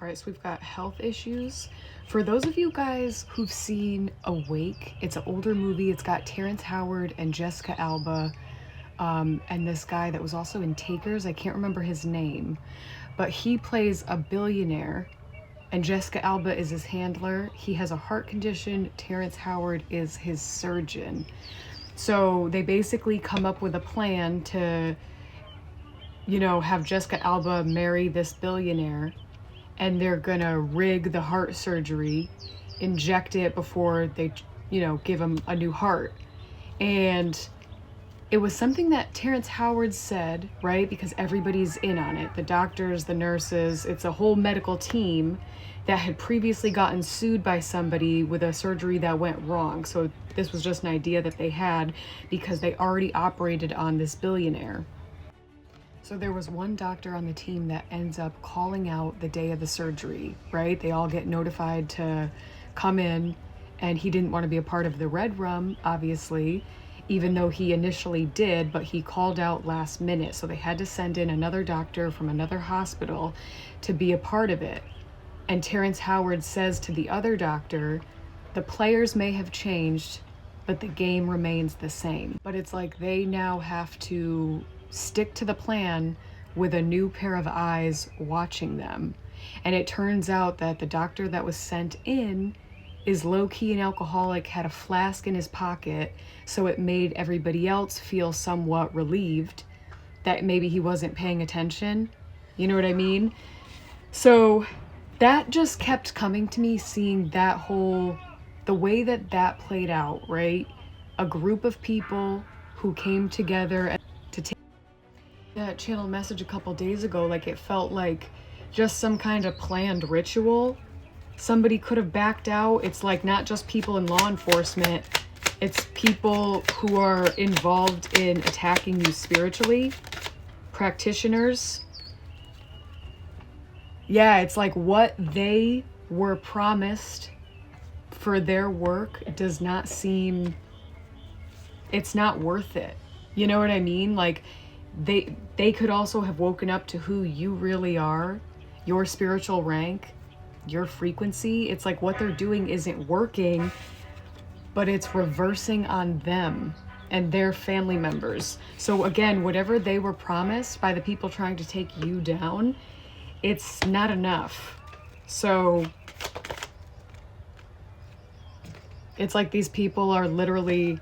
All right, so we've got health issues. For those of you guys who've seen Awake, it's an older movie. It's got Terrence Howard and Jessica Alba, and this guy that was also in Takers. I can't remember his name, but he plays a billionaire, and Jessica Alba is his handler. He has a heart condition. Terrence Howard is his surgeon. So they basically come up with a plan to, have Jessica Alba marry this billionaire, and they're gonna rig the heart surgery, inject it before they, give him a new heart. And it was something that Terrence Howard said, right? Because everybody's in on it. The doctors, the nurses, it's a whole medical team that had previously gotten sued by somebody with a surgery that went wrong. So this was just an idea that they had because they already operated on this billionaire. So there was one doctor on the team that ends up calling out the day of the surgery, right? They all get notified to come in, and he didn't want to be a part of the red room, obviously, even though he initially did, but he called out last minute. So they had to send in another doctor from another hospital to be a part of it. And Terrence Howard says to the other doctor, the players may have changed, but the game remains the same. But it's like they now have to stick to the plan with a new pair of eyes watching them. And it turns out that the doctor that was sent in is low-key an alcoholic, had a flask in his pocket, so it made everybody else feel somewhat relieved that maybe he wasn't paying attention. You know what I mean? So that just kept coming to me, seeing that the way that played out, right? A group of people who came together to take that channel message a couple days ago, like it felt like just some kind of planned ritual. Somebody could have backed out. It's like not just people in law enforcement, it's people who are involved in attacking you spiritually, practitioners. Yeah, it's like what they were promised for their work does not seem, it's not worth it. You know what I mean? Like they could also have woken up to who you really are, your spiritual rank, your frequency. It's like what they're doing isn't working, but it's reversing on them and their family members. So again, whatever they were promised by the people trying to take you down, it's not enough. So it's like these people are literally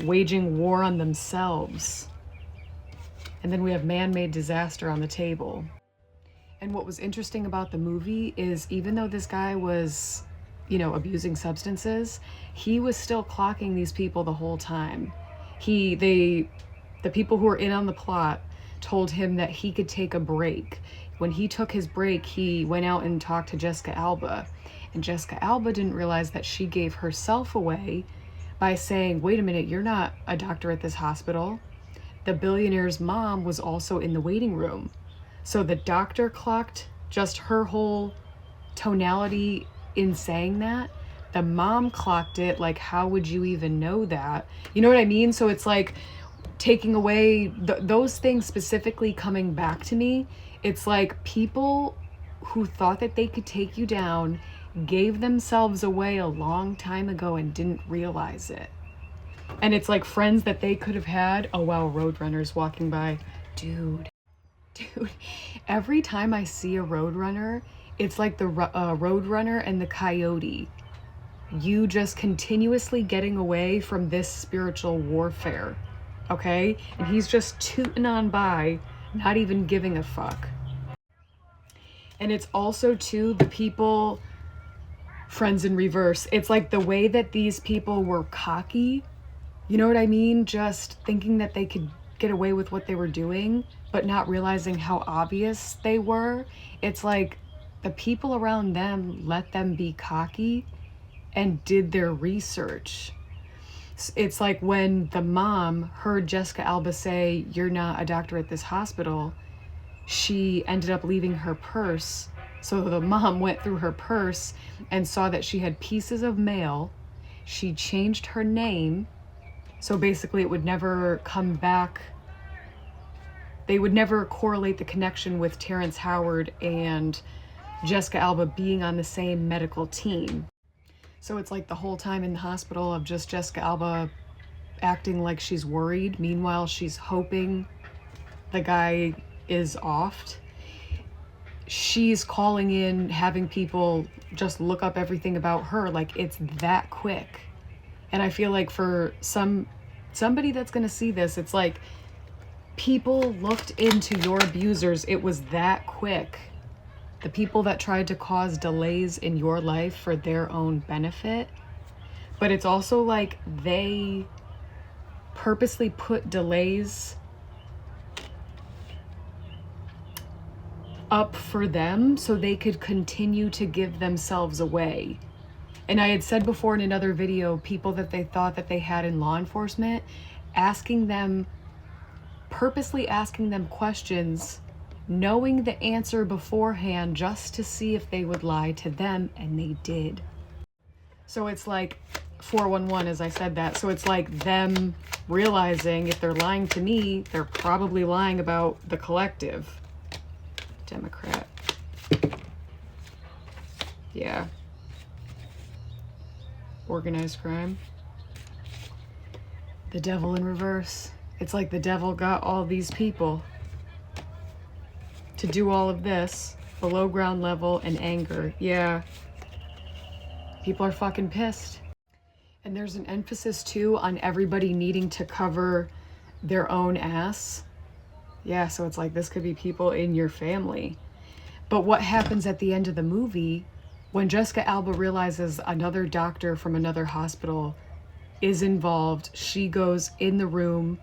waging war on themselves. And then we have man-made disaster on the table. And what was interesting about the movie is even though this guy was, abusing substances, he was still clocking these people the whole time. The people who were in on the plot told him that he could take a break. When he took his break, he went out and talked to Jessica Alba. And Jessica Alba didn't realize that she gave herself away by saying, wait a minute, you're not a doctor at this hospital. The billionaire's mom was also in the waiting room. So the doctor clocked just her whole tonality in saying that. The mom clocked it, like, how would you even know that? You know what I mean? So it's like taking away those things specifically coming back to me. It's like people who thought that they could take you down gave themselves away a long time ago and didn't realize it. And it's like friends that they could have had. Oh wow, Roadrunner's walking by. Dude, every time I see a Roadrunner, it's like the Roadrunner and the Coyote. You just continuously getting away from this spiritual warfare, okay? And he's just tooting on by, not even giving a fuck. And it's also, too, the people, friends in reverse. It's like the way that these people were cocky, you know what I mean? Just thinking that they could get away with what they were doing, but not realizing how obvious they were. It's like the people around them let them be cocky and did their research. It's like when the mom heard Jessica Alba say, you're not a doctor at this hospital, she ended up leaving her purse. So the mom went through her purse and saw that she had pieces of mail. She changed her name. So basically it would never come back. They would never correlate the connection with Terrence Howard and Jessica Alba being on the same medical team. So it's like the whole time in the hospital of just Jessica Alba acting like she's worried. Meanwhile, she's hoping the guy is offed. She's calling in, having people just look up everything about her. Like, it's that quick. And I feel like for somebody that's going to see this, it's like people looked into your abusers. It was that quick. The people that tried to cause delays in your life for their own benefit. But it's also like they purposely put delays up for them so they could continue to give themselves away. And I had said before in another video, people that they thought that they had in law enforcement, purposely asking them questions, knowing the answer beforehand just to see if they would lie to them, and they did. So it's like 411, as I said that. So it's like them realizing if they're lying to me, they're probably lying about the collective. Democrat. Yeah. Organized crime. The devil in reverse. It's like the devil got all these people to do all of this below ground level and anger. Yeah. People are fucking pissed. And there's an emphasis too on everybody needing to cover their own ass. Yeah, so it's like this could be people in your family. But what happens at the end of the movie when Jessica Alba realizes another doctor from another hospital is involved? She goes in the room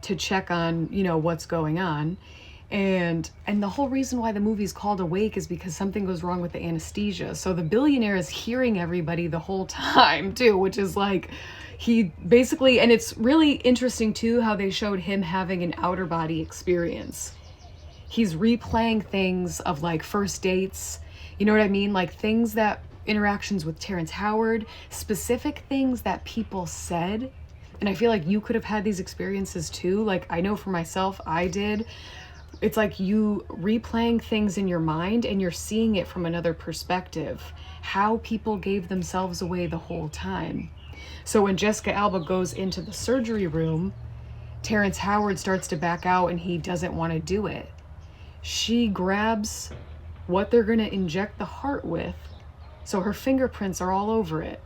to check on, you know, what's going on. And the whole reason why the movie's called Awake is because something goes wrong with the anesthesia. So the billionaire is hearing everybody the whole time too, which is like, he basically, and it's really interesting too how they showed him having an outer body experience. He's replaying things of like first dates, you know what I mean? Like things that, interactions with Terrence Howard, specific things that people said. And I feel like you could have had these experiences too. Like I know for myself, I did. It's like you replaying things in your mind and you're seeing it from another perspective. How people gave themselves away the whole time. So when Jessica Alba goes into the surgery room, Terrence Howard starts to back out and he doesn't want to do it. She grabs what they're going to inject the heart with, so her fingerprints are all over it,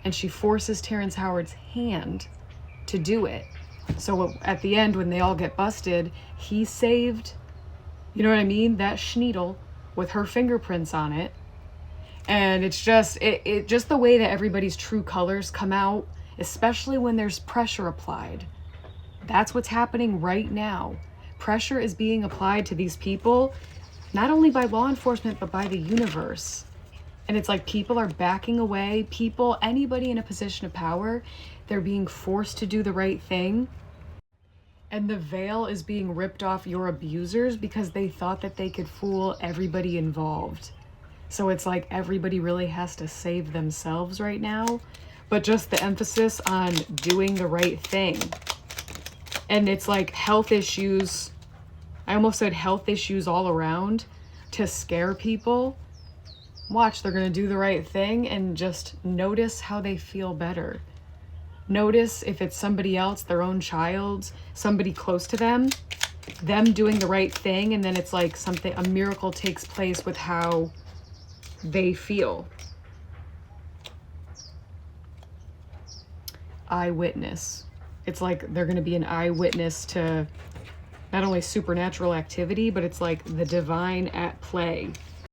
and she forces Terrence Howard's hand to do it. So at the end, when they all get busted, he saved, you know what I mean, that schneedel with her fingerprints on it. And it's just, it just the way that everybody's true colors come out, especially when there's pressure applied. That's what's happening right now. Pressure is being applied to these people, not only by law enforcement, but by the universe. And it's like people are backing away. People, anybody in a position of power, they're being forced to do the right thing. And the veil is being ripped off your abusers because they thought that they could fool everybody involved. So it's like everybody really has to save themselves right now, but just the emphasis on doing the right thing. And it's like health issues. I almost said health issues all around to scare people. Watch, they're going to do the right thing and just notice how they feel better. Notice if it's somebody else, their own child, somebody close to them doing the right thing, and then it's like something, a miracle takes place with how they feel. Eyewitness. It's like they're going to be an eyewitness to not only supernatural activity, but it's like the divine at play.